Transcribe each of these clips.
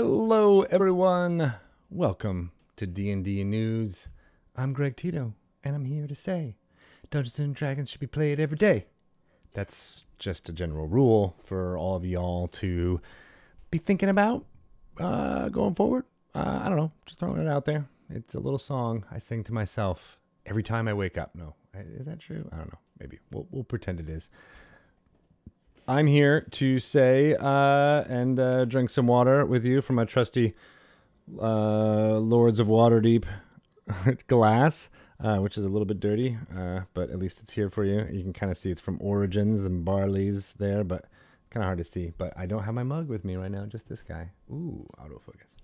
Hello, everyone. Welcome to D&D News. I'm Greg Tito, and I'm here to say Dungeons & Dragons should be played every day. That's just a general rule for all of y'all to be thinking about going forward. I don't know, just throwing it out there. It's a little song I sing to myself every time I wake up. No, is that true? I don't know. Maybe. We'll pretend it is. I'm here to say and drink some water with you from my trusty Lords of Waterdeep glass, which is a little bit dirty, but at least it's here for you. You can kind of see it's from Origins and Barley's there, but kind of hard to see. But I don't have my mug with me right now, just this guy. Ooh, autofocus.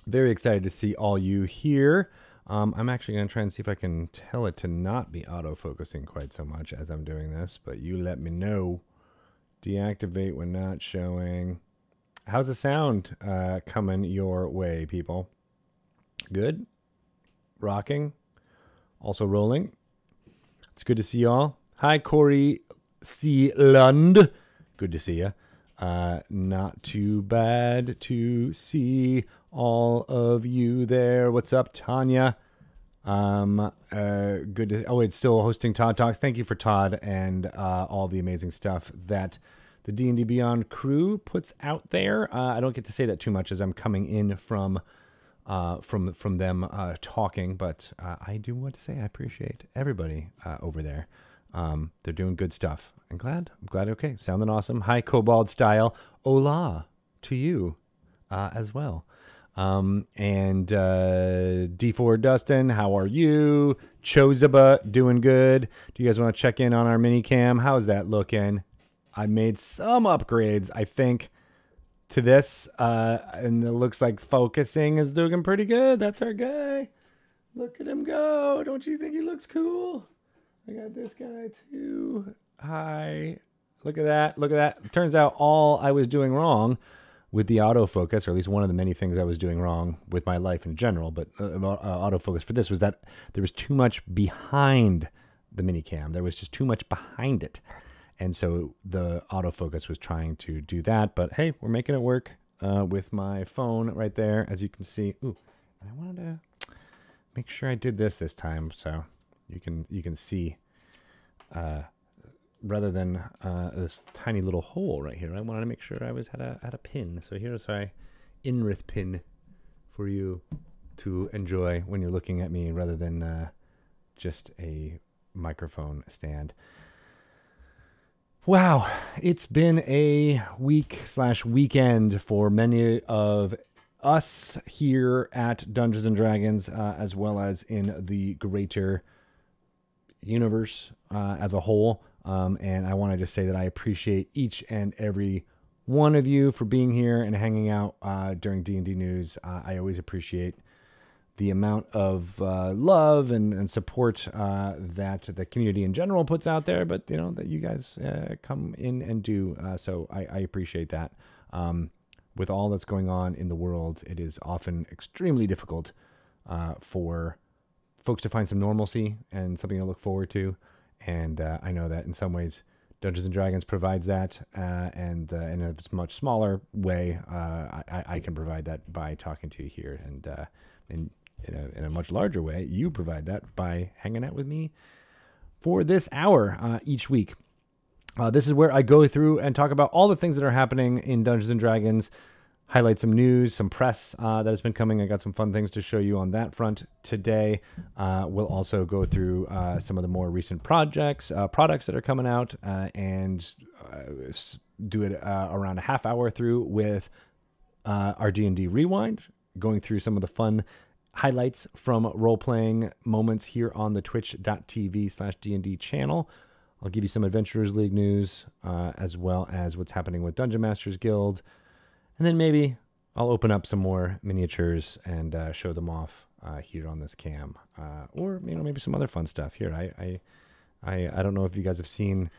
Very excited to see all you here. I'm actually going to try and see if I can tell it to not be auto-focusing quite so much as I'm doing this, but you let me know. Deactivate when not showing. How's the sound coming your way, people? Good? Rocking? Also rolling? It's good to see y'all. Hi, Corey C. Lund. Good to see you. Not too bad to see all of you there. What's up, Tanya? Good to. Oh, it's still hosting Todd Talks. Thank you for Todd and all the amazing stuff that the D&D Beyond crew puts out there. I don't get to say that too much as I'm coming in from them talking, but I do want to say I appreciate everybody over there. They're doing good stuff. I'm glad. Okay, sounding awesome. Hi, Cobalt Style. Hola to you as well. And D4 Dustin, how are you? Chozaba, doing good. Do you guys want to check in on our Minicam? How's that looking? I made some upgrades, I think, to this, and it looks like focusing is doing pretty good. That's our guy. Look at him go. Don't you think he looks cool? I got this guy too. Hi. Look at that. Turns out all I was doing wrong with the autofocus, or at least one of the many things I was doing wrong with my life in general, but autofocus for this was that there was too much behind the Minicam. There was just too much behind it. And so the autofocus was trying to do that. But hey, we're making it work with my phone right there, as you can see. Ooh, I wanted to make sure I did this time, so you can see. Rather than this tiny little hole right here, I wanted to make sure I had a pin. So here's my Inrith pin for you to enjoy when you're looking at me, rather than just a microphone stand. Wow, it's been a week/weekend for many of us here at Dungeons and Dragons, as well as in the greater universe as a whole. And I wanted to say that I appreciate each and every one of you for being here and hanging out during D&D News. I always appreciate the amount of love and support that the community in general puts out there, but that you guys come in and do. So I appreciate that. With all that's going on in the world, it is often extremely difficult for folks to find some normalcy and something to look forward to. And I know that in some ways Dungeons & Dragons provides that, and in a much smaller way, I can provide that by talking to you here. And in a much larger way, you provide that by hanging out with me for this hour each week. This is where I go through and talk about all the things that are happening in Dungeons & Dragons, highlight some news, some press that has been coming. I got some fun things to show you on that front today. We'll also go through some of the more recent products that are coming out, and do it around a half hour through with our D&D Rewind, going through some of the fun highlights from role-playing moments here on the twitch.tv/D&D channel. I'll give you some Adventurers League news, as well as what's happening with Dungeon Masters Guild. And then maybe I'll open up some more miniatures and show them off here on this cam, or maybe some other fun stuff here. I don't know if you guys have seen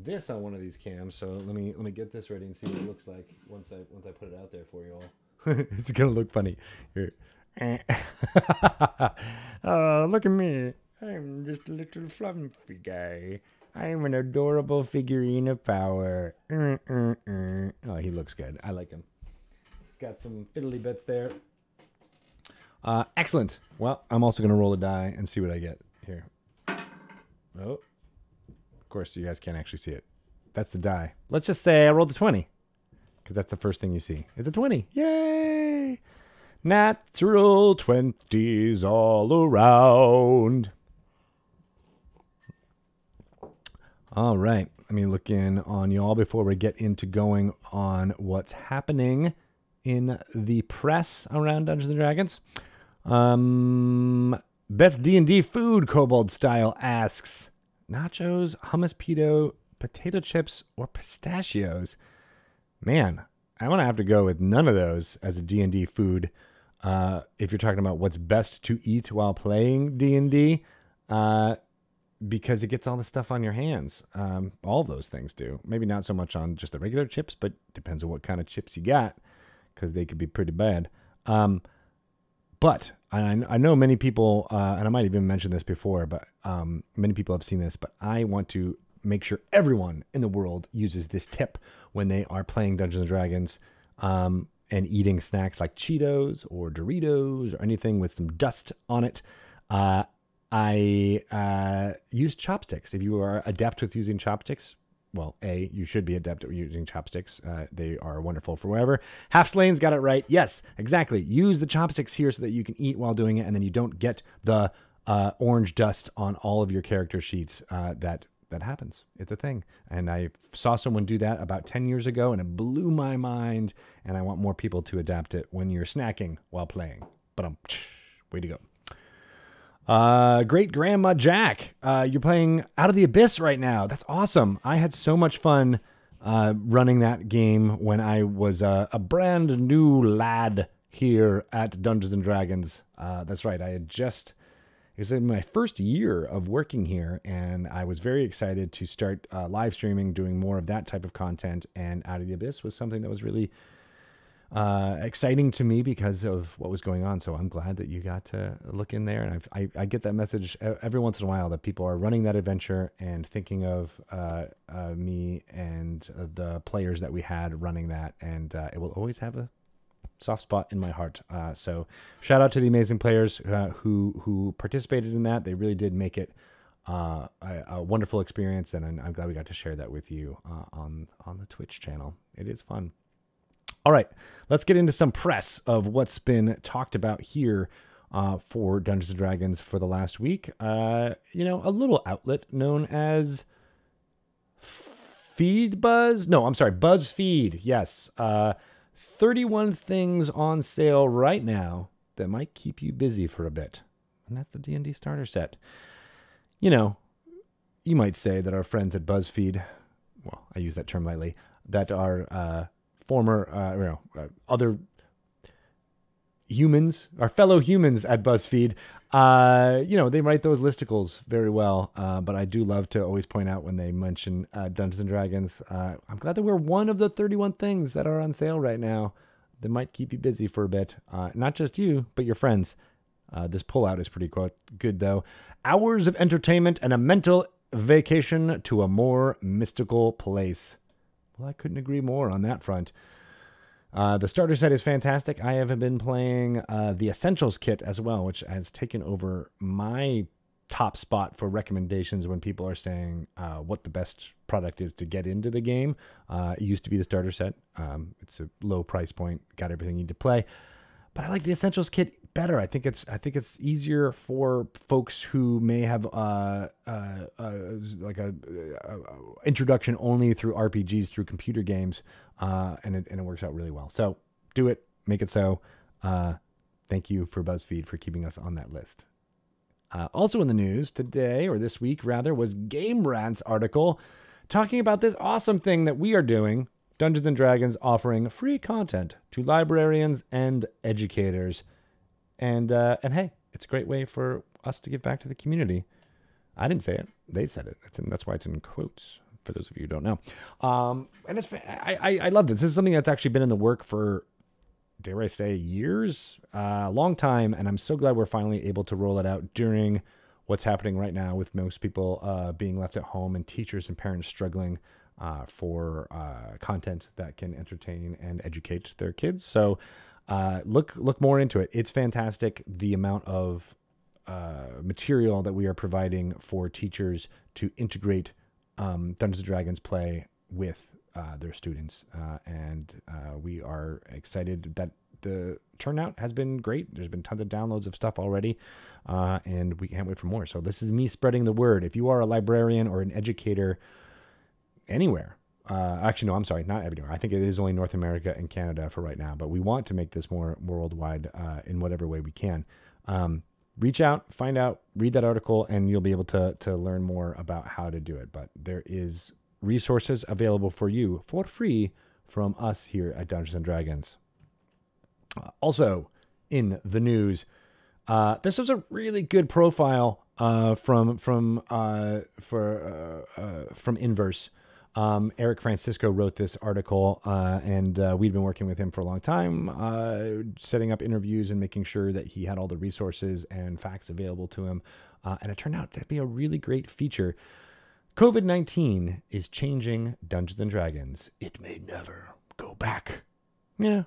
this on one of these cams, so let me get this ready and see what it looks like once I put it out there for you all. It's gonna look funny here. Oh, look at me! I'm just a little fluffy guy. I'm an adorable figurine of power. Oh, looks good. I like him. He's got some fiddly bits there. Excellent. Well, I'm also going to roll a die and see what I get here. Oh, of course, you guys can't actually see it. That's the die. Let's just say I rolled a 20 because that's the first thing you see. It's a 20. Yay! Natural 20s all around. All right. Let me look in on y'all before we get into going on what's happening in the press around Dungeons & Dragons. Best D&D food, Kobold Style asks. Nachos, hummus pito, potato chips, or pistachios? Man, I'm going to have to go with none of those as a D&D food. If you're talking about what's best to eat while playing D&D, because it gets all the stuff on your hands. All of those things do. Maybe not so much on just the regular chips, but depends on what kind of chips you got, because they could be pretty bad. But I know many people, and I might even mention this before, but many people have seen this, but I want to make sure everyone in the world uses this tip when they are playing Dungeons & Dragons and eating snacks like Cheetos or Doritos or anything with some dust on it. I use chopsticks. If you are adept with using chopsticks, well, you should be adept at using chopsticks. They are wonderful for wherever. Half Slane's got it right. Yes, exactly. Use the chopsticks here so that you can eat while doing it, and then you don't get the orange dust on all of your character sheets. That happens. It's a thing. And I saw someone do that about 10 years ago, and it blew my mind, and I want more people to adapt it when you're snacking while playing. But way to go. Great Grandma Jack, you're playing Out of the Abyss right now. That's awesome. I had so much fun running that game when I was a brand new lad here at Dungeons & Dragons. That's right. It was in my first year of working here, and I was very excited to start live streaming, doing more of that type of content, and Out of the Abyss was something that was really exciting to me because of what was going on. So I'm glad that you got to look in there. And I get that message every once in a while that people are running that adventure and thinking of me and the players that we had running that. And it will always have a soft spot in my heart. So shout out to the amazing players who participated in that. They really did make it a wonderful experience. And I'm glad we got to share that with you on the Twitch channel. It is fun. All right, let's get into some press of what's been talked about here for Dungeons & Dragons for the last week. A little outlet known as BuzzFeed. Yes. 31 things on sale right now that might keep you busy for a bit. And that's the D&D starter set. You might say that our friends at BuzzFeed, well, I use that term lightly, that are former, other humans, our fellow humans at BuzzFeed, they write those listicles very well. But I do love to always point out when they mention Dungeons & Dragons. I'm glad that we're one of the 31 things that are on sale right now that might keep you busy for a bit. Not just you, but your friends. This pullout is pretty good, though. Hours of entertainment and a mental vacation to a more mystical place. Well, I couldn't agree more on that front. The starter set is fantastic. I have been playing the Essentials kit as well, which has taken over my top spot for recommendations when people are saying what the best product is to get into the game. It used to be the starter set. It's a low price point, got everything you need to play. But I like the Essentials kit better. I think it's easier for folks who may have like a introduction only through RPGs, through computer games, and it works out really well. So do it, make it so. Thank you for BuzzFeed for keeping us on that list. Also in the news today, or this week rather, was Game Rant's article talking about this awesome thing that we are doing. Dungeons & Dragons offering free content to librarians and educators. And hey, it's a great way for us to give back to the community. I didn't say it. They said it. That's why it's in quotes, for those of you who don't know. And I love this. This is something that's actually been in the work for, dare I say, years, a long time. And I'm so glad we're finally able to roll it out during what's happening right now with most people being left at home and teachers and parents struggling for content that can entertain and educate their kids. So look more into it. It's fantastic, the amount of material that we are providing for teachers to integrate Dungeons and Dragons play with their students. And we are excited that the turnout has been great. There's been tons of downloads of stuff already, and we can't wait for more. So this is me spreading the word. If you are a librarian or an educator anywhere, actually, no, I'm sorry, not everywhere. I think it is only North America and Canada for right now, but we want to make this more worldwide in whatever way we can. Reach out, find out, read that article, and you'll be able to learn more about how to do it. But there is resources available for you for free from us here at Dungeons and Dragons. Also, in the news, this was a really good profile from Inverse. Eric Francisco wrote this article, and we'd been working with him for a long time, setting up interviews and making sure that he had all the resources and facts available to him. And it turned out to be a really great feature. COVID-19 is changing Dungeons and Dragons. It may never go back. Yeah,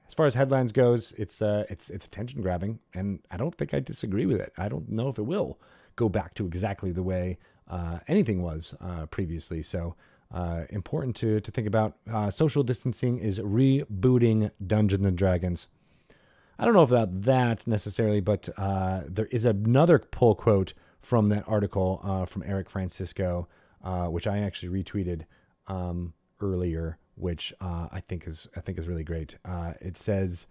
as far as headlines goes, it's attention grabbing, and I don't think I disagree with it. I don't know if it will go back to exactly the way anything was previously. So important to think about. Social distancing is rebooting Dungeons and Dragons. I don't know about that necessarily, but there is another pull quote from that article from Eric Francisco, which I actually retweeted earlier, which I think is really great. It says,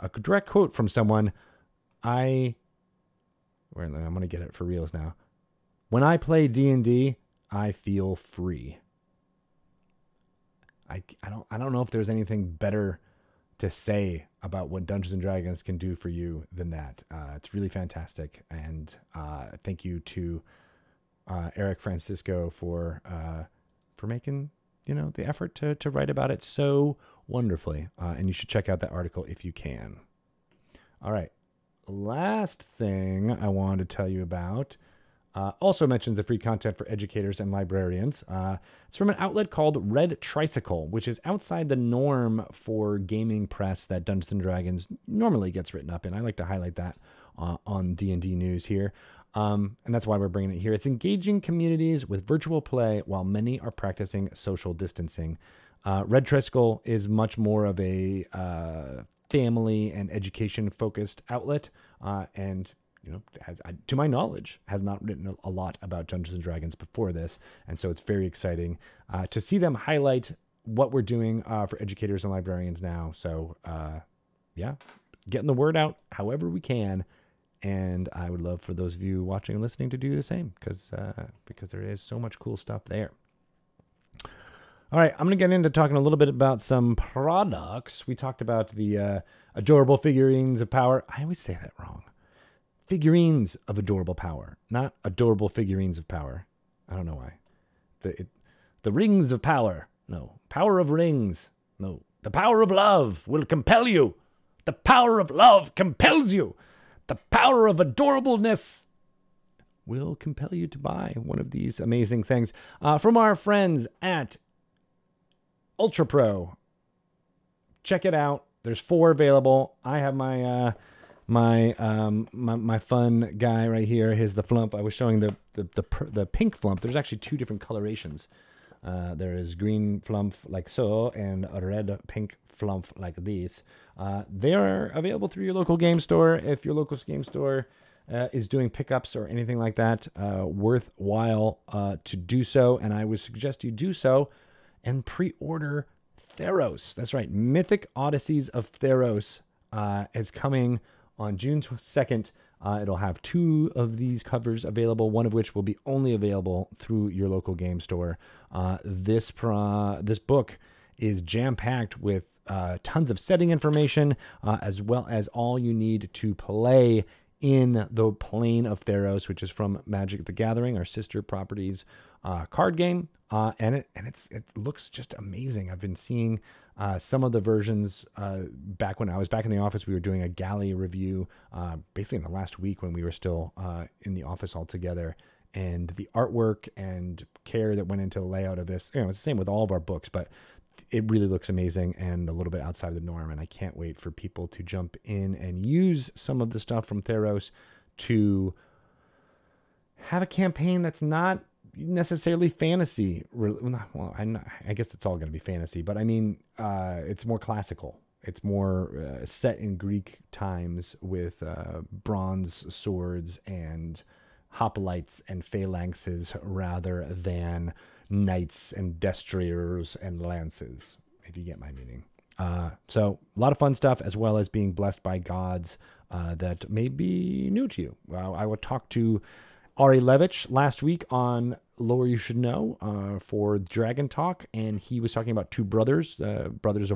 a direct quote from someone, I'm going to get it for reals now. When I play D&D, I feel free. I don't know if there's anything better to say about what Dungeons and Dragons can do for you than that. It's really fantastic, and thank you to Eric Francisco for making the effort to write about it so wonderfully. And you should check out that article if you can. All right, last thing I wanted to tell you about. Also mentions the free content for educators and librarians. It's from an outlet called Red Tricycle, which is outside the norm for gaming press that Dungeons & Dragons normally gets written up in. I like to highlight that on D&D News here. And that's why we're bringing it here. It's engaging communities with virtual play while many are practicing social distancing. Red Tricycle is much more of a family and education-focused outlet, and has, to my knowledge, has not written a lot about Dungeons and Dragons before this. And so it's very exciting to see them highlight what we're doing for educators and librarians now. So yeah, getting the word out however we can. And I would love for those of you watching and listening to do the same, because there is so much cool stuff there. All right, I'm going to get into talking a little bit about some products. We talked about the adorable figurines of power. I always say that wrong. Figurines of adorable power, not adorable figurines of power. I don't know why. The rings of power. No. Power of rings. No. The power of love will compel you. The power of love compels you. The power of adorableness will compel you to buy one of these amazing things from our friends at Ultra Pro. Check it out. There's 4 available. I have my my fun guy right here. Here's the flump. I was showing the pink flump. There's actually 2 different colorations. There is green flump like so, and a red pink flump like this. They are available through your local game store. If your local game store is doing pickups or anything like that, worthwhile to do so. And I would suggest you do so and pre-order Theros. That's right. Mythic Odysseys of Theros is coming on June 2nd. It'll have 2 of these covers available, one of which will be only available through your local game store. This book is jam-packed with tons of setting information, as well as all you need to play in the Plane of Theros, which is from Magic the Gathering, our sister properties card game. And it looks just amazing. I've been seeing some of the versions back when I was back in the office. We were doing a galley review basically in the last week when we were still in the office all together. and the artwork and care that went into the layout of this. It's the same with all of our books, but it really looks amazing and a little bit outside of the norm. And I can't wait for people to jump in and use some of the stuff from Theros to have a campaign that's not necessarily fantasy. Well, I guess it's all going to be fantasy, but I mean, it's more classical. It's more set in Greek times with bronze swords and hoplites and phalanxes rather than knights and destriers and lances, if you get my meaning. So a lot of fun stuff, as well as being blessed by gods that may be new to you. I would talk to Ari Levitch last week on Lore You Should Know for Dragon Talk, and he was talking about two brothers, brothers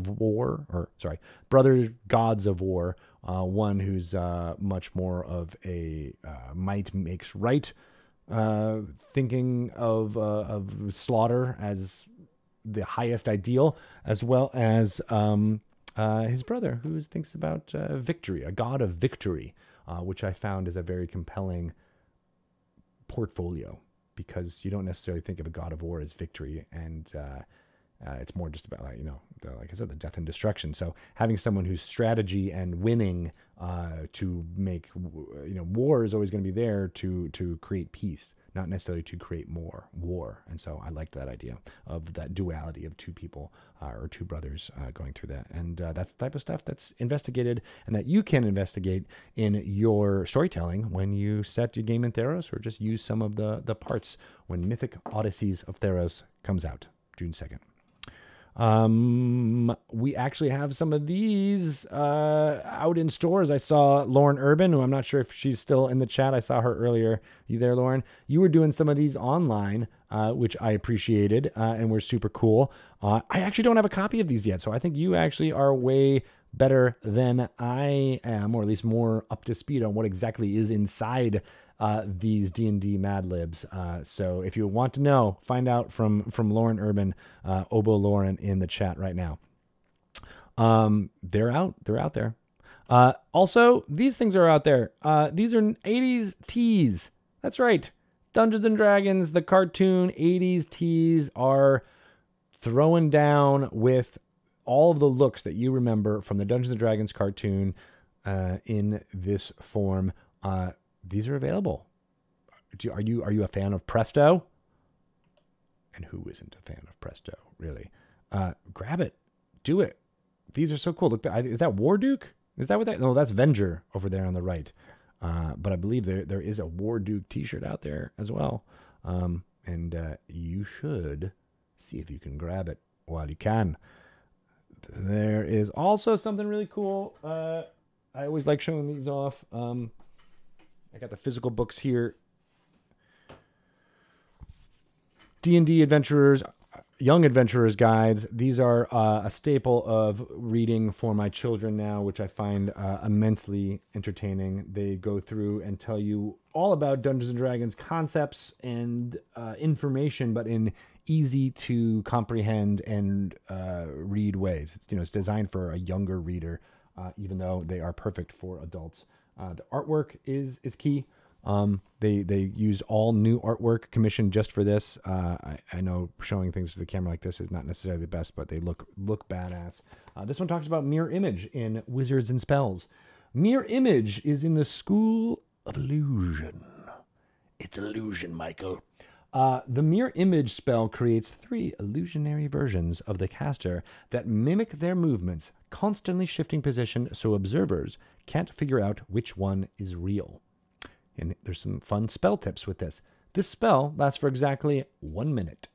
gods of war. One who's much more of a might makes right, thinking of slaughter as the highest ideal, as well as his brother who thinks about victory, a god of victory, which I found is a very compelling portfolio, because you don't necessarily think of a god of war as victory, and it's more just about, like I said, the death and destruction. So having someone whose strategy and winning to make, war is always going to be there to create peace, not necessarily to create more war. And so I liked that idea of that duality of two people or two brothers going through that. And that's the type of stuff that's investigated and that you can investigate in your storytelling when you set your game in Theros, or just use some of the parts when Mythic Odysseys of Theros comes out June 2nd. We actually have some of these out in stores. I saw Lauren Urban, who I'm not sure if she's still in the chat. I saw her earlier. You there, Lauren? You were doing some of these online, which I appreciated and were super cool. I actually don't have a copy of these yet, so I think you actually are way better than I am, or at least more up to speed on what exactly is inside these D&D Mad Libs. So if you want to know, find out from Lauren Urban, Obo Lauren, in the chat right now. They're out there. Also, these things are out there. These are 80s tees. That's right. Dungeons and Dragons, the cartoon 80s tees, are throwing down with all of the looks that you remember from the Dungeons and Dragons cartoon in this form. These are available. Are you a fan of Presto? And who isn't a fan of Presto, really? Grab it. Do it. These are so cool. Look, is that Warduke? Is that what that? No, that's Venger over there on the right. But I believe there is a Warduke t-shirt out there as well. And you should see if you can grab it while you can. There is also something really cool. I always like showing these off. I got the physical books here. D&D Adventurers, Young Adventurers Guides. These are a staple of reading for my children now, which I find immensely entertaining. They go through and tell you all about Dungeons & Dragons concepts and information, but in easy to comprehend and read ways. It's designed for a younger reader, even though they are perfect for adults. The artwork is key. They use all new artwork commissioned just for this. I know showing things to the camera like this is not necessarily the best, but they look badass. This one talks about mirror image in Wizards and Spells. Mirror image is in the school of illusion. It's illusion, Michael. The mirror image spell creates 3 illusionary versions of the caster that mimic their movements, constantly shifting position so observers can't figure out which one is real. And there's some fun spell tips with this. This spell lasts for exactly 1 minute,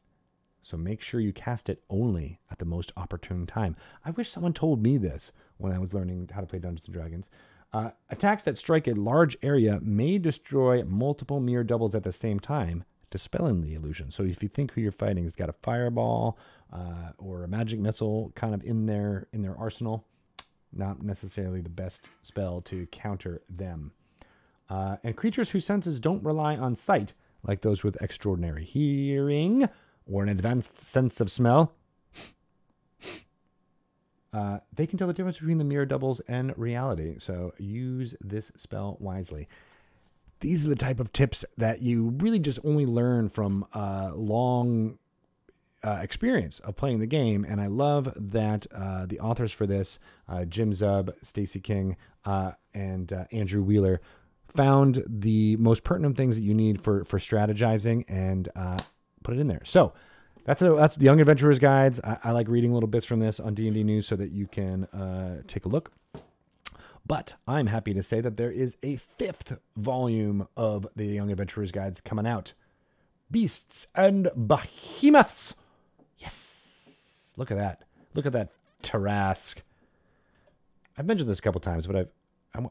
so make sure you cast it only at the most opportune time. I wish someone told me this when I was learning how to play Dungeons & Dragons. Attacks that strike a large area may destroy multiple mirror doubles at the same time, dispelling the illusion. So if you think who you're fighting has got a fireball or a magic missile kind of in their arsenal, not necessarily the best spell to counter them. And creatures whose senses don't rely on sight, like those with extraordinary hearing or an advanced sense of smell, they can tell the difference between the mirror doubles and reality. So use this spell wisely. these are the type of tips that you really just only learn from long experience of playing the game. And I love that the authors for this, Jim Zub, Stacey King, and Andrew Wheeler, found the most pertinent things that you need for strategizing and put it in there. So that's the Young Adventurers Guides. I like reading little bits from this on D&D News so that you can take a look. But I'm happy to say that there is a 5th volume of the Young Adventurers Guides coming out. Beasts and Behemoths. Yes. Look at that. Look at that Tarask. I've mentioned this a couple times, but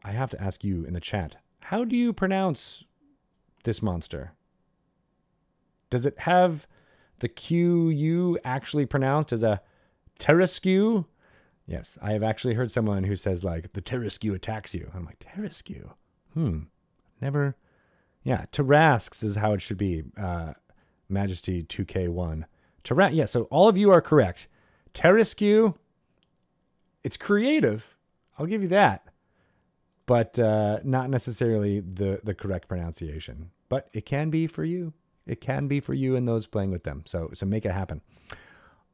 I have to ask you in the chat. How do you pronounce this monster? Does it have the QU actually pronounced as a Terraskew? Yes, I have actually heard someone who says, like, the Terraskew attacks you. I'm like, Terraskew? Never. Yeah, Tarasks is how it should be. Majesty 2K1. Yeah, so all of you are correct. Terraskew, it's creative. I'll give you that. But not necessarily the correct pronunciation. But it can be for you. It can be for you and those playing with them. So make it happen.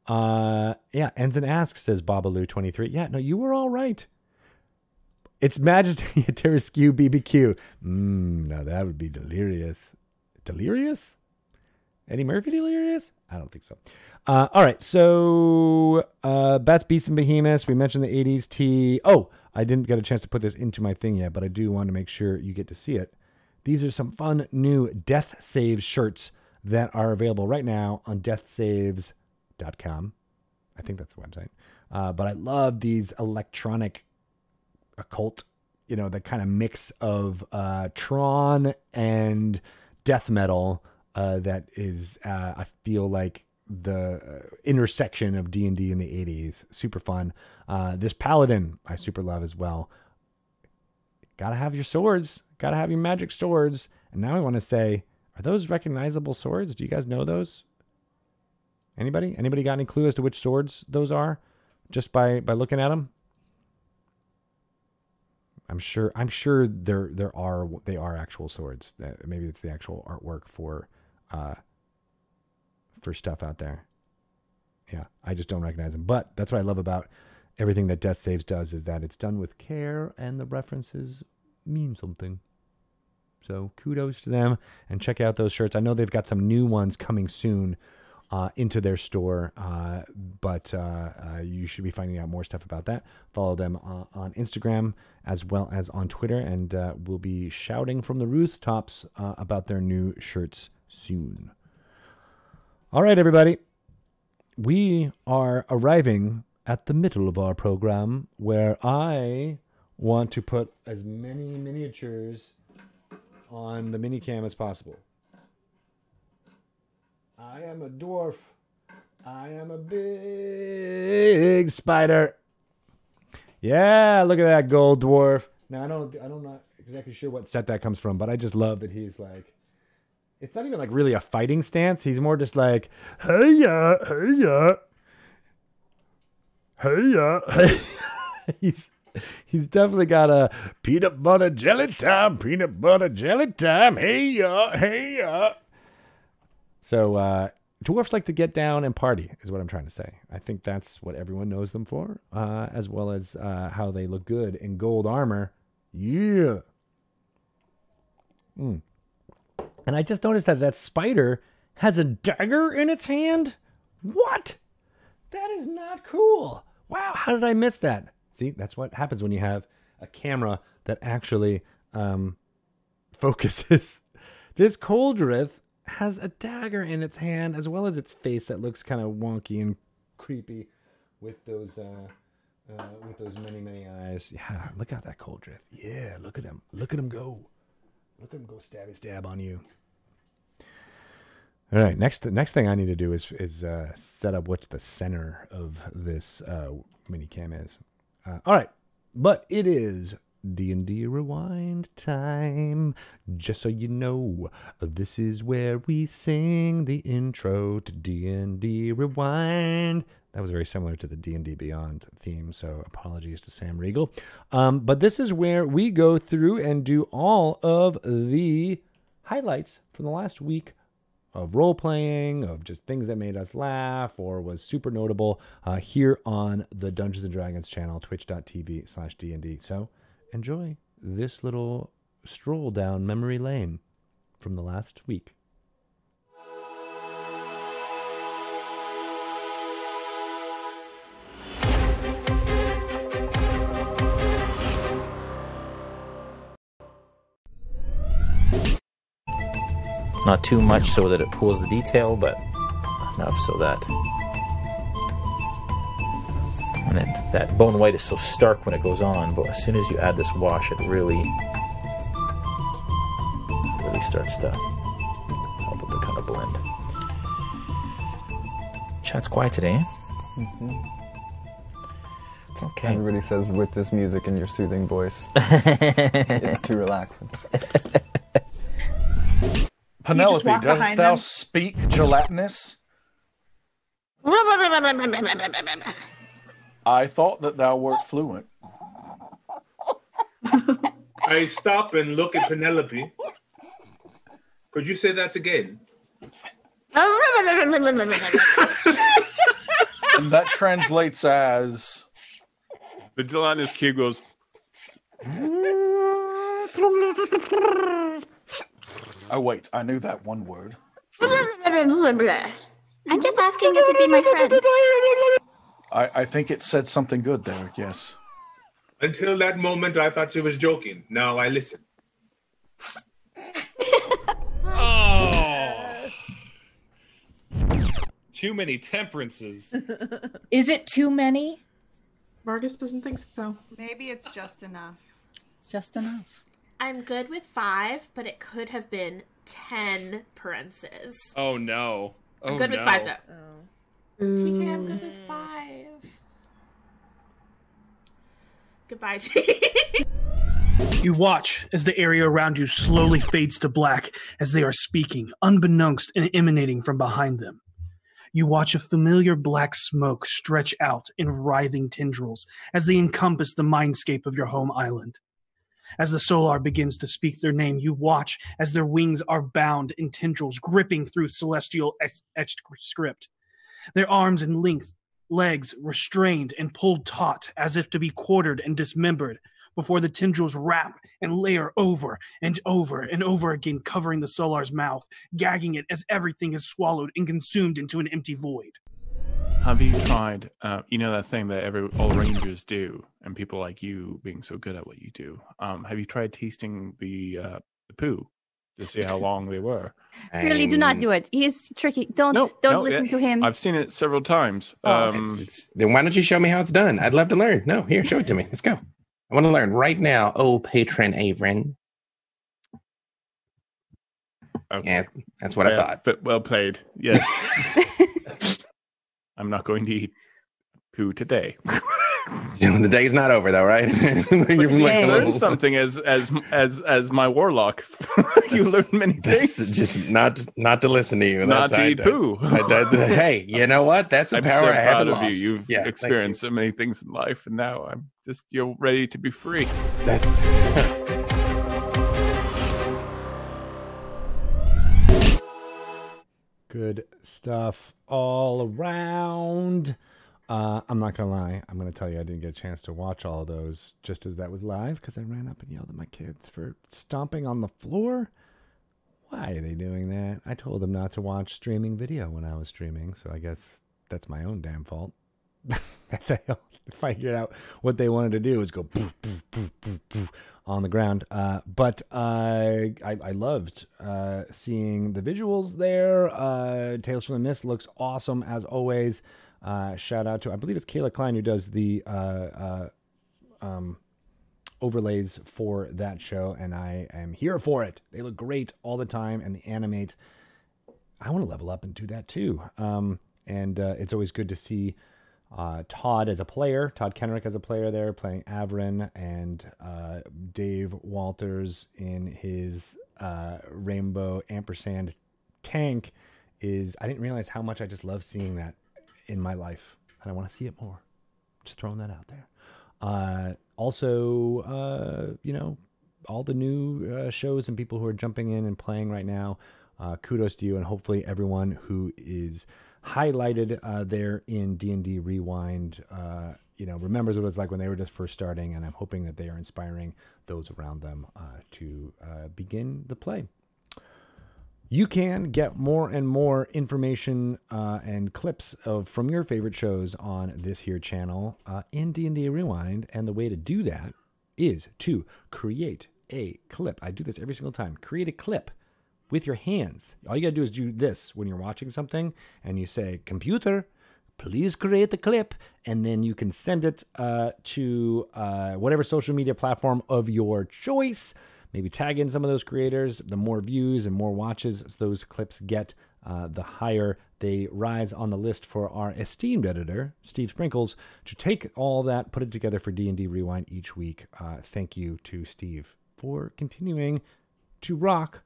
Yeah, Ensign asks, says Babaloo23. Yeah, no, you were all right. It's Majesty Terraskew BBQ. No, that would be delirious. Delirious? Eddie Murphy delirious? I don't think so. All right, so Bats, Beasts, and Behemoths. We mentioned the 80s tea. Oh, I didn't get a chance to put this into my thing yet, but I do want to make sure you get to see it. These are some fun new Death Saves shirts that are available right now on deathsaves.com. I think that's the website. But I love these electronic occult, the kind of mix of Tron and death metal that is, I feel like, the intersection of D&D in the 80s. Super fun. This Paladin I super love as well. Gotta have your swords. Gotta have your magic swords. And now I want to say, are those recognizable swords? Do you guys know those? Anybody? Anybody got any clue as to which swords those are? Just by looking at them? I'm sure they are actual swords. Maybe it's the actual artwork for stuff out there. Yeah, I just don't recognize them. But that's what I love about everything that Death Saves does, is that it's done with care and the references mean something. So kudos to them, and check out those shirts. I know they've got some new ones coming soon into their store, but you should be finding out more stuff about that. Follow them on Instagram as well as on Twitter, and we'll be shouting from the rooftops about their new shirts soon. All right, everybody. We are arriving at the middle of our program, where I want to put as many miniatures on the Minicam as possible. I am a dwarf. I am a big spider. Yeah, look at that gold dwarf. Now I'm not exactly sure what set that comes from, but I just love that he's like, it's not even like really a fighting stance. He's more just like, hey ya, hey ya, hey ya. He's definitely got a peanut butter jelly time, hey ya, hey ya. So dwarfs like to get down and party, is what I'm trying to say. I think that's what everyone knows them for, as well as how they look good in gold armor. Yeah. And I just noticed that spider has a dagger in its hand. What? That is not cool. Wow, how did I miss that? See, that's what happens when you have a camera that actually focuses. This Coldrith has a dagger in its hand, as well as its face that looks kind of wonky and creepy with those many eyes. Yeah, look at that Coldrith. Yeah, look at him. Look at him go. Look at him go stabby stab on you. All right, next thing I need to do is set up what the center of this Minicam is. All right, but it is D&D Rewind time. Just so you know, this is where we sing the intro to D&D Rewind. That was very similar to the D&D Beyond theme, so apologies to Sam Riegel. But this is where we go through and do all of the highlights from the last week of role-playing, of just things that made us laugh or was super notable here on the Dungeons & Dragons channel, twitch.tv/DND. So enjoy this little stroll down memory lane from the last week. Not too much so that it pulls the detail, but enough so that... And then that bone white is so stark when it goes on, but as soon as you add this wash, it really starts to help with the kind of blend. Chat's quiet today, eh? Mm-hmm. Okay. Everybody says with this music and your soothing voice, it's too relaxing. Penelope, dost thou speak gelatinous? I thought that thou wert fluent. I stop and look at Penelope. Could you say that again? And that translates as... The gelatinous cube goes... Oh, wait, I knew that one word. I'm just asking it to be my friend. I think it said something good there, yes. Until that moment, I thought she was joking. Now I listen. Oh! Too many temperances. Is it too many? Vargas doesn't think so. Maybe it's just enough. It's just enough. I'm good with 5, but it could have been 10 parentheses. Oh no. I'm good with 5 though. TK, I'm good with 5. Goodbye, TK. You watch as the area around you slowly fades to black as they are speaking, unbeknownst and emanating from behind them. You watch a familiar black smoke stretch out in writhing tendrils as they encompass the mindscape of your home island. As the Solar begins to speak their name, you watch as their wings are bound in tendrils gripping through celestial etched script. Their arms and legs restrained and pulled taut as if to be quartered and dismembered before the tendrils wrap and layer over and over and over again, covering the Solar's mouth, gagging it as everything is swallowed and consumed into an empty void. Have you tried, you know that thing that all rangers do, and people like you being so good at what you do, have you tried tasting the poo to see how long they were? Really, do not do it. He's tricky. Don't listen to him. I've seen it several times. Then why don't you show me how it's done? I'd love to learn. No, here, show it to me. Let's go. I want to learn right now. Oh, patron Avrin. Okay. Yeah, that's what I thought. Well played. Yes. I'm not going to eat poo today. The day's not over, though, right? You learn something as my warlock. You learn many things. Just not to listen to you. Not to eat poo. Hey, you know what? That's a power I haven't lost. You. You've experienced so many things in life, and now you're ready to be free. That's. Good stuff all around. I'm not going to lie. I'm going to tell you I didn't get a chance to watch all of those just as that was live because I ran up and yelled at my kids for stomping on the floor. Why are they doing that? I told them not to watch streaming video when I was streaming, so I guess that's my own damn fault. They figured out what they wanted to do was go poof, poof, poof, poof, poof on the ground. But I loved seeing the visuals there. Tales from the Mist looks awesome as always. Shout out to, I believe it's Kayla Klein who does the overlays for that show, and I am here for it. They look great all the time, and the animate. I want to level up and do that too. And it's always good to see Todd as a player, Todd Kenrick as a player there, playing Avrin, and Dave Walters in his Rainbow Ampersand tank is, I didn't realize how much I just love seeing that in my life, and I want to see it more. Just throwing that out there. Also, all the new shows and people who are jumping in and playing right now, kudos to you, and hopefully everyone who is highlighted there in D&D Rewind, remembers what it was like when they were just first starting, and I'm hoping that they are inspiring those around them to begin the play. You can get more and more information and clips from your favorite shows on this here channel in D&D Rewind, and the way to do that is to create a clip. I do this every single time. Create a clip with your hands. All you got to do is do this when you're watching something, and you say, computer, please create the clip, and then you can send it to whatever social media platform of your choice. Maybe tag in some of those creators. The more views and more watches those clips get, the higher they rise on the list for our esteemed editor, Steve Sprinkles, to take all that, put it together for D&D Rewind each week. Thank you to Steve for continuing to rock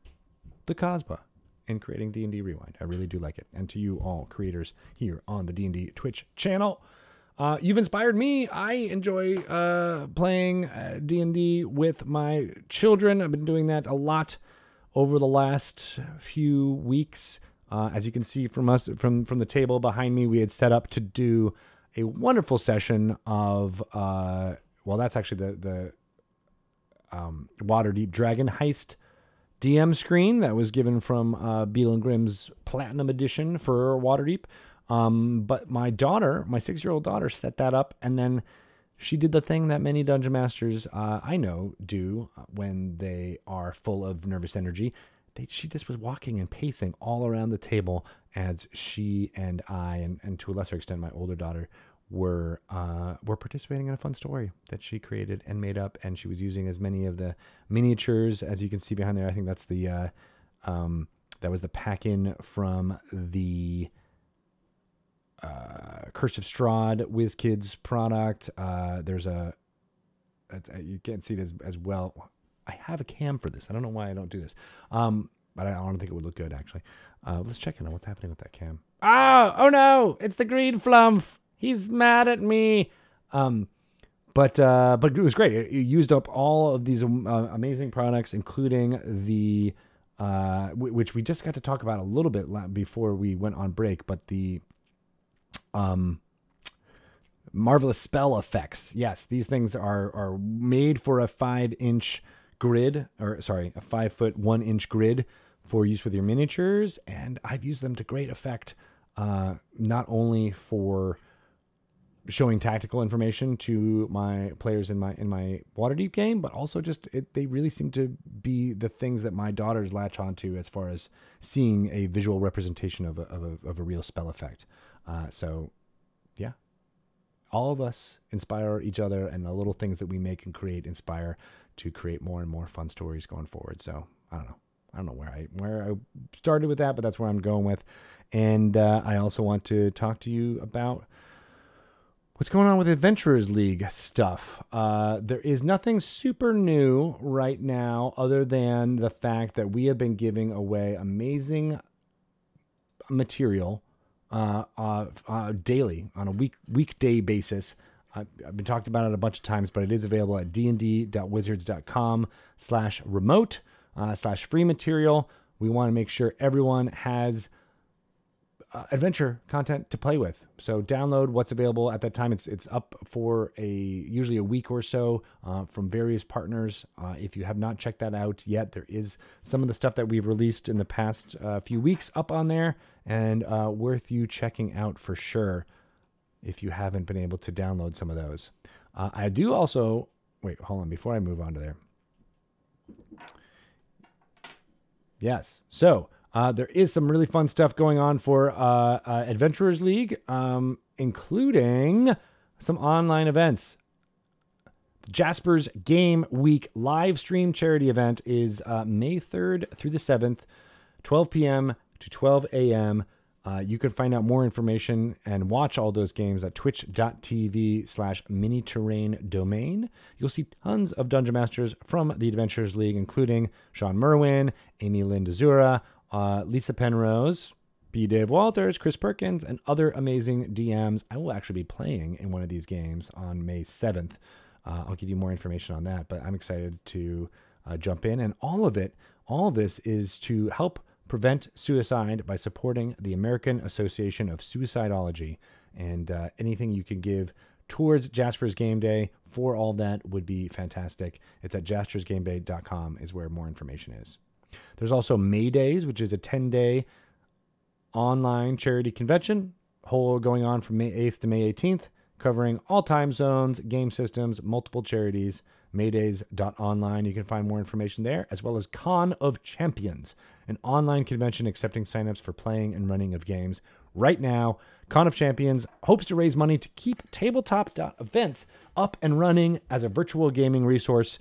the Cosba in creating D&D Rewind. I really do like it. And to you all creators here on the D&D Twitch channel, you've inspired me. I enjoy playing D&D with my children. I've been doing that a lot over the last few weeks. As you can see from the table behind me, we had set up to do a wonderful session of, that's actually the Waterdeep Dragon Heist DM screen that was given from Beal and Grimm's Platinum Edition for Waterdeep. But my daughter, my 6-year-old daughter, set that up, and then she did the thing that many dungeon masters I know do when they are full of nervous energy. She just was walking and pacing all around the table as she and I, and to a lesser extent my older daughter, were participating in a fun story that she created and made up, and she was using as many of the miniatures as you can see behind there. I think that's the that was the pack-in from the Curse of Strahd WizKids product. There's you can't see it as well. I have a cam for this. I don't know why I don't do this. But I don't think it would look good, actually. Let's check in on what's happening with that cam. Oh no! It's the green flumph! He's mad at me! But it was great. It used up all of these amazing products, including the, which we just got to talk about a little bit before we went on break, but the marvelous spell effects. Yes, these things are made for a 5-inch grid, or sorry, a 5-foot 1-inch grid for use with your miniatures, and I've used them to great effect, not only for showing tactical information to my players in my Waterdeep game, but also just they really seem to be the things that my daughters latch onto as far as seeing a visual representation of a real spell effect. So yeah, all of us inspire each other, and the little things that we make and create inspire to create more and more fun stories going forward. So I don't know where I started with that, but that's where I'm going with. And I also want to talk to you about what's going on with Adventurers League stuff. There is nothing super new right now other than the fact that we have been giving away amazing material daily on a weekday basis. I've been talked about it a bunch of times, but it is available at dnd.wizards.com/remote /free material. We want to make sure everyone has adventure content to play with. So download what's available at that time. It's up for usually a week or so from various partners. If you have not checked that out yet, there is some of the stuff that we've released in the past few weeks up on there, and worth you checking out for sure if you haven't been able to download some of those. I do also, wait, hold on, before I move on to there. Yes, so there is some really fun stuff going on for Adventurers League, including some online events. The Jasper's Game Week live stream charity event is May 3rd through the 7th, 12 p.m. to 12 a.m. You can find out more information and watch all those games at twitch.tv/mini-terrain-domain. You'll see tons of Dungeon Masters from the Adventurers League, including Sean Merwin, Amy Lynn DeZura, Lisa Penrose, B. Dave Walters, Chris Perkins, and other amazing DMs. I will actually be playing in one of these games on May 7th. I'll give you more information on that, but I'm excited to jump in. And all of this is to help prevent suicide by supporting the American Association of Suicidology. And anything you can give towards Jasper's Game Day for all that would be fantastic. It's at jaspersgameday.com is where more information is. There's also May Days, which is a 10-day online charity convention going on from May 8th to May 18th, covering all time zones, game systems, multiple charities. Maydays.online. You can find more information there, as well as Con of Champions, an online convention accepting signups for playing and running of games. Right now, Con of Champions hopes to raise money to keep tabletop.events up and running as a virtual gaming resource.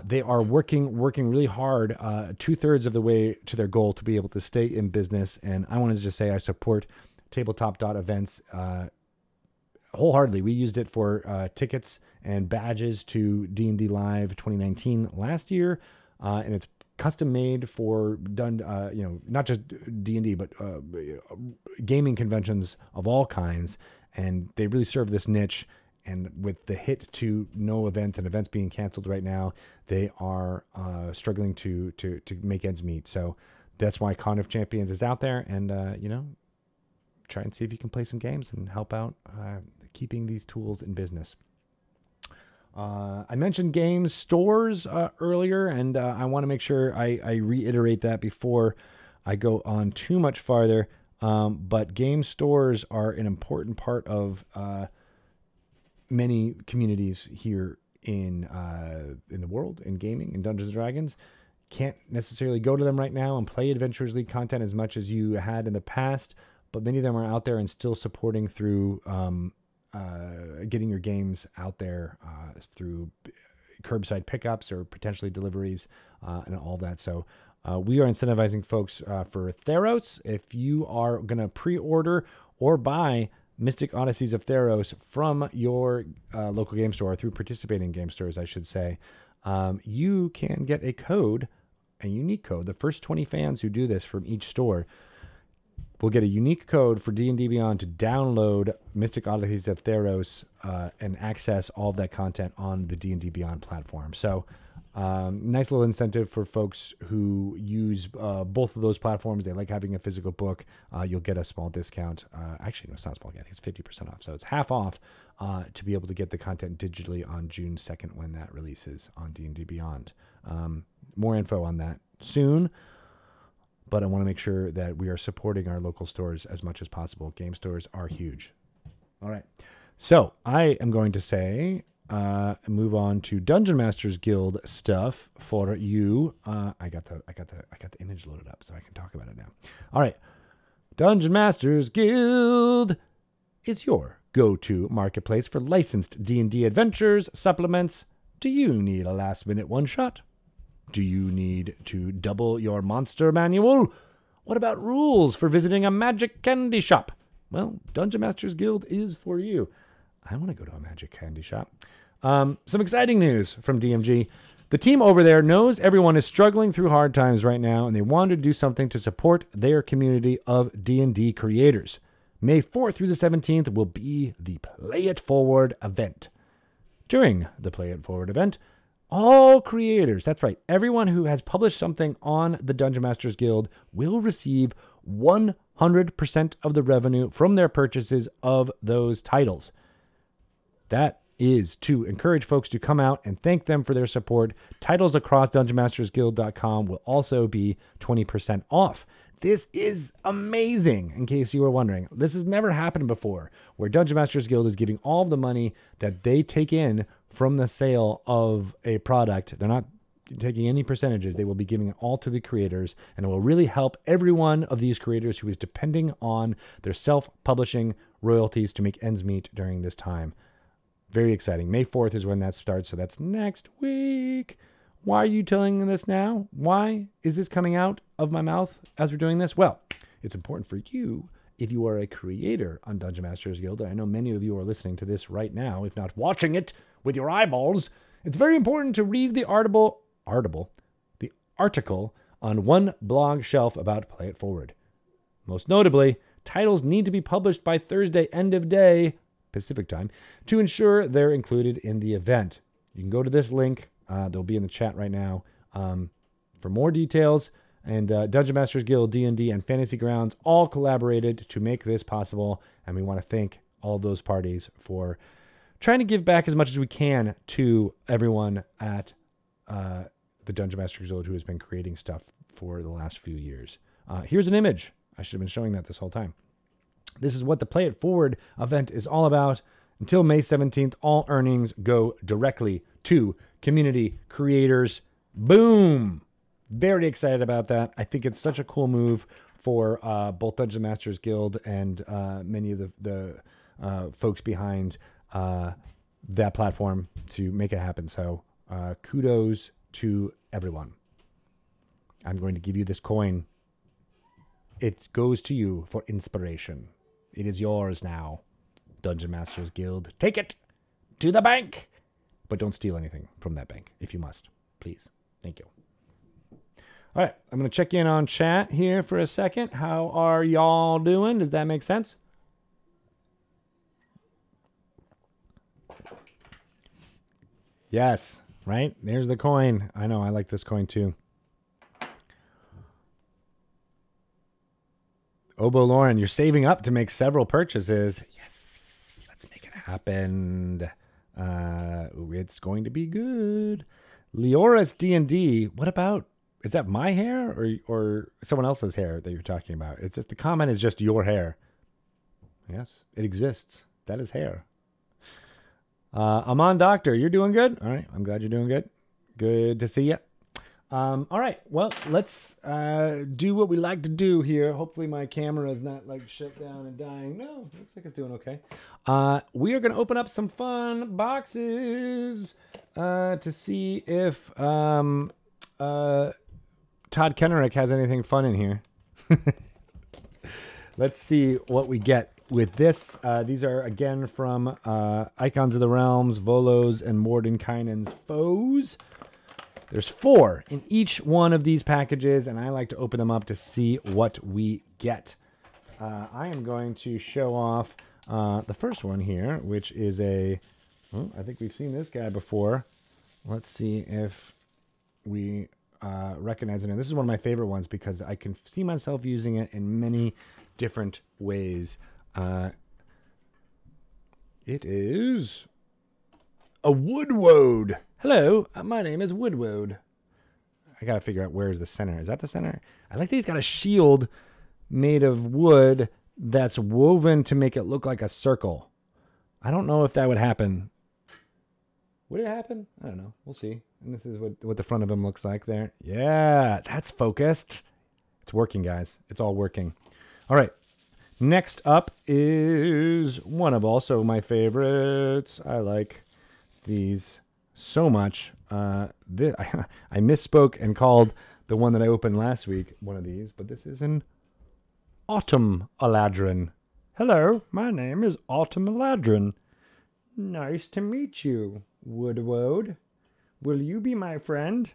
They are working really hard, 2/3 of the way to their goal to be able to stay in business. And I wanted to just say I support tabletop.events wholeheartedly. We used it for tickets and badges to D&D Live 2019 last year, and it's custom made for not just D&D, but gaming conventions of all kinds, and they really serve this niche. And with the hit to no events and events being canceled right now, they are struggling to make ends meet. So that's why Con of Champions is out there, and try and see if you can play some games and help out keeping these tools in business. I mentioned game stores earlier, and I want to make sure I reiterate that before I go on too much farther. But game stores are an important part of many communities here in the world, in gaming, in Dungeons & Dragons. Can't necessarily go to them right now and play Adventurers League content as much as you had in the past, but many of them are out there and still supporting through getting your games out there through curbside pickups or potentially deliveries and all that. So we are incentivizing folks for Theros. If you are going to pre-order or buy Mystic Odysseys of Theros from your local game store, through participating game stores, I should say, you can get a unique code. The first 20 fans who do this from each store will get a unique code for D&D Beyond to download Mystic Odysseys of Theros and access all of that content on the D&D Beyond platform. So nice little incentive for folks who use both of those platforms. They like having a physical book. You'll get a small discount. Actually, no, it's not small. I think it's 50% off. So it's half off to be able to get the content digitally on June 2nd when that releases on D&D Beyond. More info on that soon. But I want to make sure that we are supporting our local stores as much as possible. Game stores are huge. All right. So I am going to say, move on to Dungeon Masters Guild stuff for you. I got the image loaded up so I can talk about it now. All right. Dungeon Masters Guild is your go-to marketplace for licensed D&D adventures, supplements. Do you need a last-minute one-shot? Do you need to double your monster manual? What about rules for visiting a magic candy shop? Well, Dungeon Masters Guild is for you. I want to go to a magic candy shop. Some exciting news from DMG. The team over there knows everyone is struggling through hard times right now, and they wanted to do something to support their community of D&D creators. May 4th through the 17th will be the Play It Forward event. During the Play It Forward event, all creators, that's right, everyone who has published something on the Dungeon Masters Guild will receive 100% of the revenue from their purchases of those titles. That is to encourage folks to come out and thank them for their support. Titles across DungeonMastersGuild.com will also be 20% off. This is amazing, in case you were wondering. This has never happened before, where Dungeon Masters Guild is giving all of the money that they take in from the sale of a product. They're not taking any percentages. They will be giving it all to the creators, and it will really help every one of these creators who is depending on their self-publishing royalties to make ends meet during this time. Very exciting. May 4th is when that starts, so that's next week. Why are you telling this now? Why is this coming out of my mouth as we're doing this? Well, it's important for you if you are a creator on Dungeon Masters Guild. And I know many of you are listening to this right now, if not watching it with your eyeballs. It's very important to read the article on one blog shelf about Play It Forward. Most notably, titles need to be published by Thursday end of day Pacific time to ensure they're included in the event. You can go to this link. They'll be in the chat right now for more details. And Dungeon Masters Guild, D&D, and Fantasy Grounds all collaborated to make this possible. And we want to thank all those parties for trying to give back as much as we can to everyone at the Dungeon Masters Guild who has been creating stuff for the last few years. Here's an image. I should have been showing that this whole time. This is what the Play It Forward event is all about. Until May 17th, all earnings go directly to community creators. Boom! Very excited about that. I think it's such a cool move for both Dungeon Masters Guild and many of the folks behind that platform to make it happen. So kudos to everyone. I'm going to give you this coin. It goes to you for inspiration. It is yours now, Dungeon Masters Guild. Take it to the bank. But don't steal anything from that bank if you must. Please. Thank you. All right. I'm going to check in on chat here for a second. How are y'all doing? Does that make sense? Yes. Right? There's the coin. I know. I like this coin too. Obo Lauren, you're saving up to make several purchases. Yes, let's make it happen. It's going to be good. Leora's D&D. What about, is that my hair or someone else's hair that you're talking about? It's just, the comment is just your hair. Yes, it exists. That is hair. Amon Doctor, you're doing good? All right, I'm glad you're doing good. Good to see you. All right, well, let's do what we like to do here. Hopefully my camera is not like shut down and dying. No, looks like it's doing okay. We are going to open up some fun boxes to see if Todd Kennerik has anything fun in here. Let's see what we get with this. These are, again, from Icons of the Realms, Volos, and Mordenkainen's Foes. There's 4 in each one of these packages, and I like to open them up to see what we get. I am going to show off the first one here, which is I think we've seen this guy before. Let's see if we recognize it. And this is one of my favorite ones because I can see myself using it in many different ways. It is a Woodwode. Hello, my name is Woodwode. I gotta figure out where's the center. Is that the center? I like that he's got a shield made of wood that's woven to make it look like a circle. I don't know if that would happen. Would it happen? I don't know. We'll see. And this is what the front of him looks like there. Yeah, that's focused. It's working, guys. It's all working. All right. Next up is one of also my favorites. I like these so much. I misspoke and called the one that I opened last week one of these, but this is an Autumn Eladrin. Hello, my name is Autumn Eladrin. Nice to meet you, Woodwode. Will you be my friend?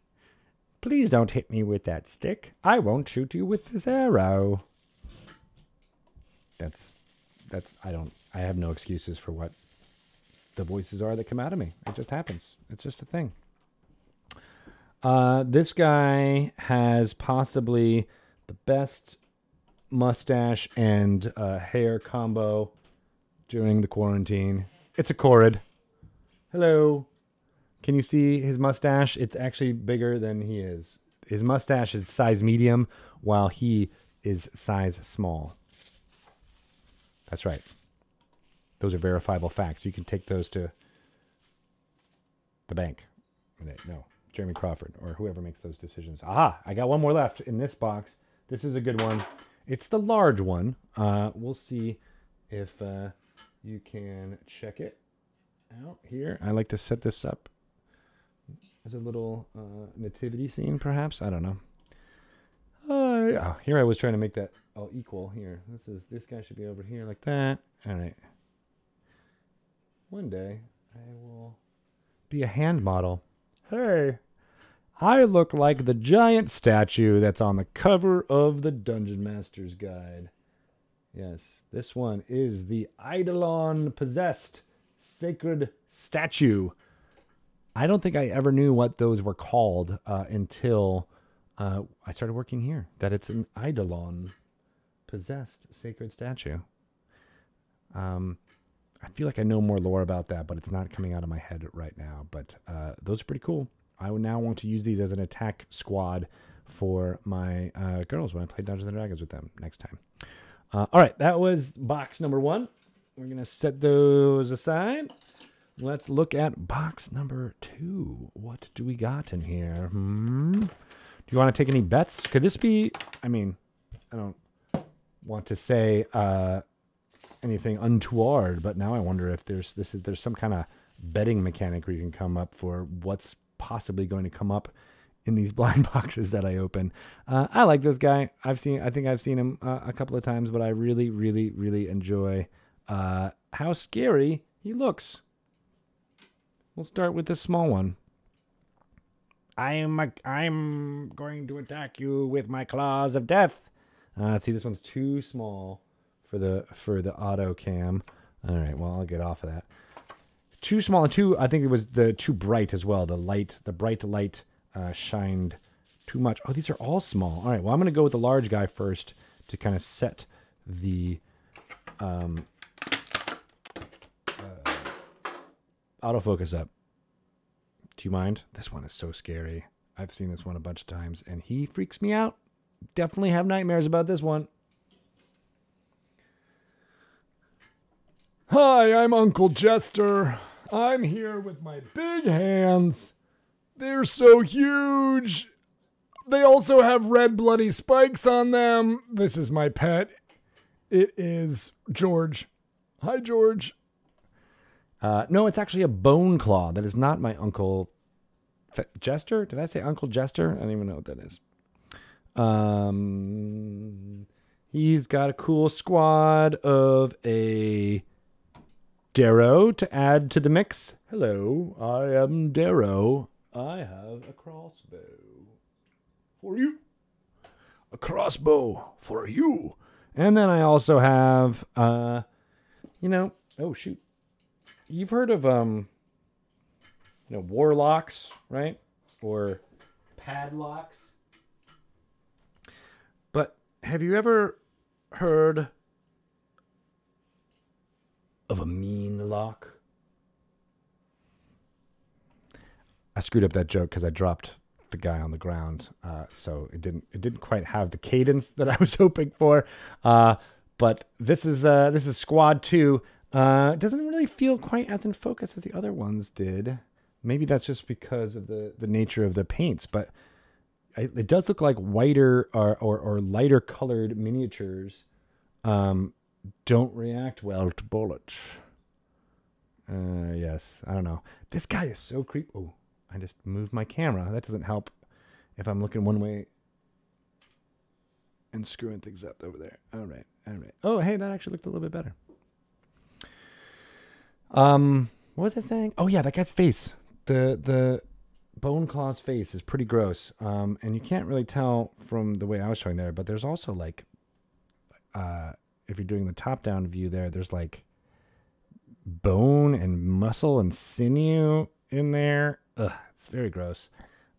Please don't hit me with that stick. I won't shoot you with this arrow. I have no excuses for what the voices are that come out of me. It just happens. It's just a thing. This guy has possibly the best mustache and hair combo during the quarantine. It's a Korrid. Hello. Can you see his mustache? It's actually bigger than he is. His mustache is size medium, while he is size small. That's right. Those are verifiable facts. You can take those to the bank. No, Jeremy Crawford or whoever makes those decisions. Aha, I got one more left in this box. This is a good one. It's the large one. We'll see if you can check it out here. I like to set this up as a little nativity scene, perhaps. I don't know. Hi. Oh, here I was trying to make that all equal. Here, this guy should be over here like that. All right. One day I will be a hand model. Hey, I look like the giant statue that's on the cover of the Dungeon Master's Guide. Yes, this one is the Eidolon Possessed Sacred Statue. I don't think I ever knew what those were called until I started working here. That it's an Eidolon Possessed Sacred Statue. I feel like I know more lore about that, but it's not coming out of my head right now. But those are pretty cool. I would now want to use these as an attack squad for my girls when I play Dungeons & Dragons with them next time. All right, that was box number 1. We're going to set those aside. Let's look at box number 2. What do we got in here? Do you want to take any bets? Could this be... I mean, I don't want to say anything untoward, but now I wonder if there's some kind of betting mechanic where you can come up for what's possibly going to come up in these blind boxes that I open. I like this guy. I think I've seen him a couple of times, but I really, really, really enjoy how scary he looks. We'll start with this small one. I'm going to attack you with my claws of death. See, this one's too small for the auto cam. All right, well, I'll get off of that. Too small, and I think it was too bright as well. The bright light shined too much. Oh, these are all small. All right, well, I'm going to go with the large guy first to kind of set the autofocus up. Do you mind? This one is so scary. I've seen this one a bunch of times, and he freaks me out. Definitely have nightmares about this one. Hi, I'm Uncle Jester. I'm here with my big hands. They're so huge. They also have red bloody spikes on them. This is my pet. It is George. Hi, George. No, it's actually a bone claw. That is not my Uncle Jester. Did I say Uncle Jester? I don't even know what that is. He's got a cool squad of a Darrow to add to the mix. Hello, I am Darrow. I have a crossbow for you. A crossbow for you. And then I also have, oh shoot. You've heard of, warlocks, right? Or padlocks. But have you ever heard of a mean lock? I screwed up that joke because I dropped the guy on the ground, so it didn't quite have the cadence that I was hoping for. But this is Squad 2. It doesn't really feel quite as in focus as the other ones did. Maybe that's just because of the nature of the paints, but it does look like whiter or lighter colored miniatures don't react well to bullets. Yes, I don't know. This guy is so creepy. Oh, I just moved my camera. That doesn't help if I'm looking one way and screwing things up over there. All right. Oh, hey, that actually looked a little bit better. What was I saying? Oh yeah, that guy's face. The Bone Claw's face is pretty gross. And you can't really tell from the way I was showing there, but there's also like, if you're doing the top-down view there's like bone and muscle and sinew in there. Ugh, it's very gross.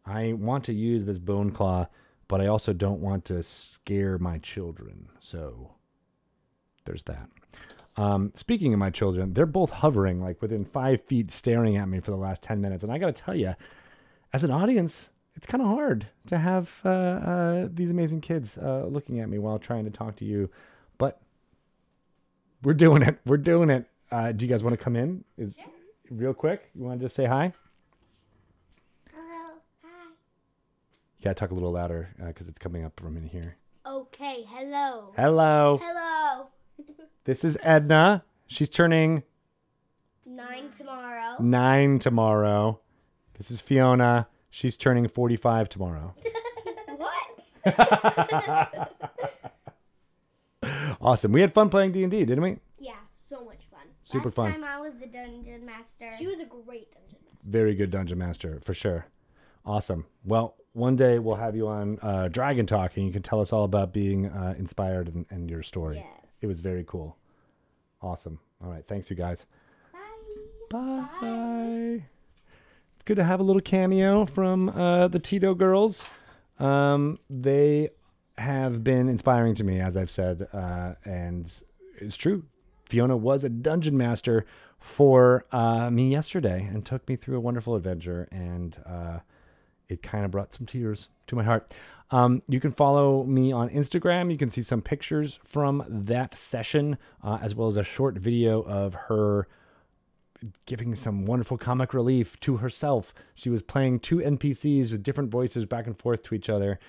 I want to use this Bone Claw, but I also don't want to scare my children. So there's that. Speaking of my children, they're both hovering like within 5 feet staring at me for the last 10 minutes. And I got to tell you, as an audience, it's kind of hard to have these amazing kids looking at me while trying to talk to you. But we're doing it. Do you guys want to come in? Real quick? You want to just say hi? Hello. Hi. You got to talk a little louder because it's coming up from in here. Okay. Hello. Hello. Hello. This is Edna. She's turning 9 tomorrow. 9 tomorrow. This is Fiona. She's turning 45 tomorrow. What? Awesome. We had fun playing D&D, didn't we? Yeah, so much fun. Super Last fun. time I was the dungeon master. She was a great dungeon master. Very good dungeon master, for sure. Awesome. Well, one day we'll have you on Dragon Talk, and you can tell us all about being inspired and your story. Yes. It was very cool. Awesome. All right. Thanks, you guys. Bye. Bye. It's good to have a little cameo from the Tito girls. They have been inspiring to me, as I've said, and it's true. Fiona was a dungeon master for me yesterday and took me through a wonderful adventure, and it kind of brought some tears to my heart. You can follow me on Instagram. You can see some pictures from that session, as well as a short video of her giving some wonderful comic relief to herself. She was playing two NPCs with different voices back and forth to each other,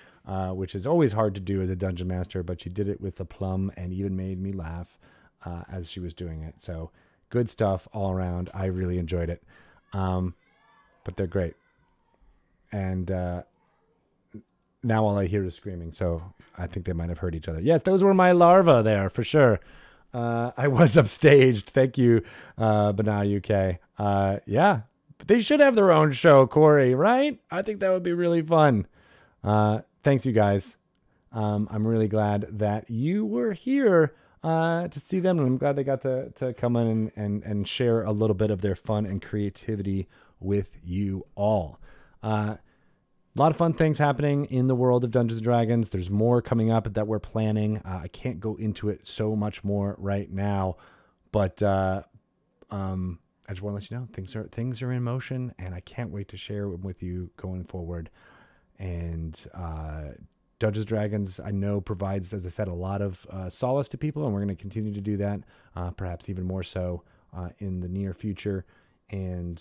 which is always hard to do as a dungeon master, but she did it with aplomb and even made me laugh as she was doing it. So good stuff all around. I really enjoyed it. But they're great. And now all I hear is screaming, so I think they might have heard each other. Yes, those were my larvae there, for sure. I was upstaged. Thank you, Banana UK. Yeah, but they should have their own show, Corey, right? I think that would be really fun. Thanks, you guys. I'm really glad that you were here to see them, and I'm glad they got to come in and share a little bit of their fun and creativity with you all. A lot of fun things happening in the world of Dungeons & Dragons. There's more coming up that we're planning. I can't go into it so much more right now, but I just want to let you know things are in motion, and I can't wait to share them with you going forward. And Dungeons & Dragons, I know, provides, as I said, a lot of solace to people, and we're going to continue to do that, perhaps even more so in the near future. And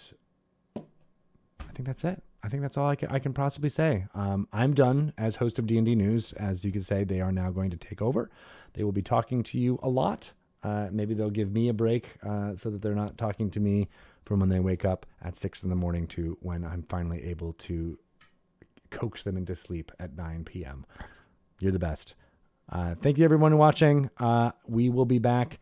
I think that's it. I think that's all I can possibly say. I'm done as host of D&D News. As you can say, they are now going to take over. They will be talking to you a lot. Maybe they'll give me a break so that they're not talking to me from when they wake up at 6 in the morning to when I'm finally able to coax them into sleep at 9 p.m. You're the best. Thank you, everyone, watching. We will be back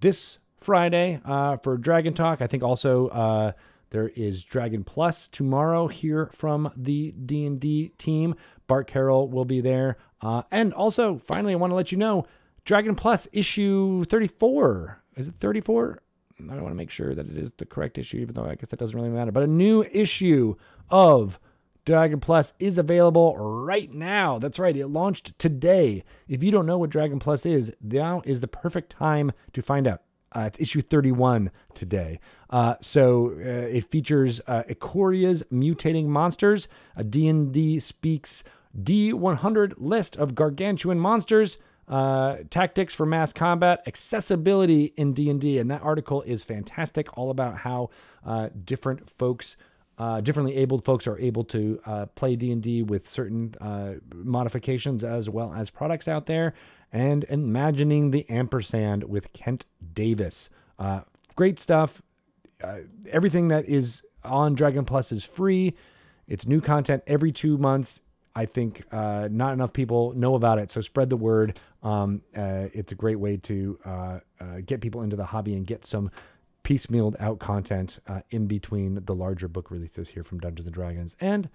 this Friday for Dragon Talk. I think also... there is Dragon Plus tomorrow here from the D&D team. Bart Carroll will be there. And also, finally, I want to let you know, Dragon Plus issue 34. Is it 34? I want to make sure that it is the correct issue, even though I guess that doesn't really matter. But a new issue of Dragon Plus is available right now. That's right. It launched today. If you don't know what Dragon Plus is, now is the perfect time to find out. It's issue 31 today. So it features Ikoria's Mutating Monsters, a D&D Speaks D100 list of gargantuan monsters, tactics for mass combat, accessibility in D&D. And that article is fantastic, all about how different folks, differently abled folks are able to play D&D with certain modifications as well as products out there. And Imagining the Ampersand with Kent Davis. Great stuff. Everything that is on Dragon Plus is free. It's new content every 2 months. I think not enough people know about it, so spread the word. It's a great way to get people into the hobby and get some piecemealed out content in between the larger book releases here from Dungeons & Dragons. And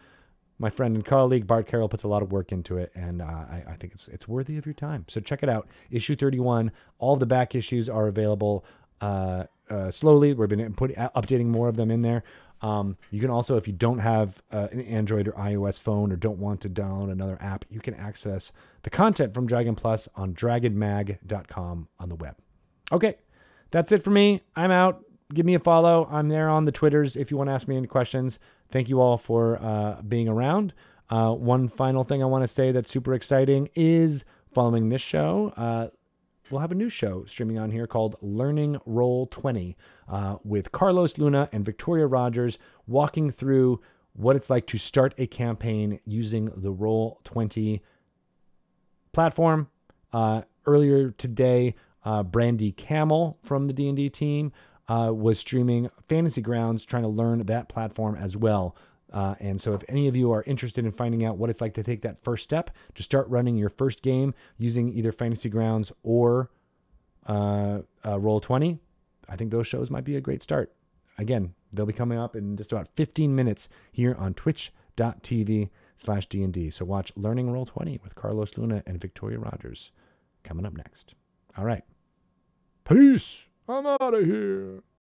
my friend and colleague, Bart Carroll, puts a lot of work into it, and I think it's worthy of your time. So check it out. Issue 31. All of the back issues are available slowly. We've been updating more of them in there. You can also, if you don't have an Android or iOS phone or don't want to download another app, you can access the content from Dragon Plus on dragonmag.com on the web. Okay, that's it for me. I'm out. Give me a follow. I'm there on the Twitters if you want to ask me any questions. Thank you all for being around. One final thing I want to say that's super exciting is following this show, we'll have a new show streaming on here called Learning Roll 20 with Carlos Luna and Victoria Rogers walking through what it's like to start a campaign using the Roll20 platform. Earlier today, Brandy Camel from the D&D team was streaming Fantasy Grounds, trying to learn that platform as well. And so if any of you are interested in finding out what it's like to take that first step to start running your first game using either Fantasy Grounds or Roll20, I think those shows might be a great start. Again, they'll be coming up in just about 15 minutes here on twitch.tv/D&D. So watch Learning Roll20 with Carlos Luna and Victoria Rogers coming up next. All right. Peace. I'm out of here.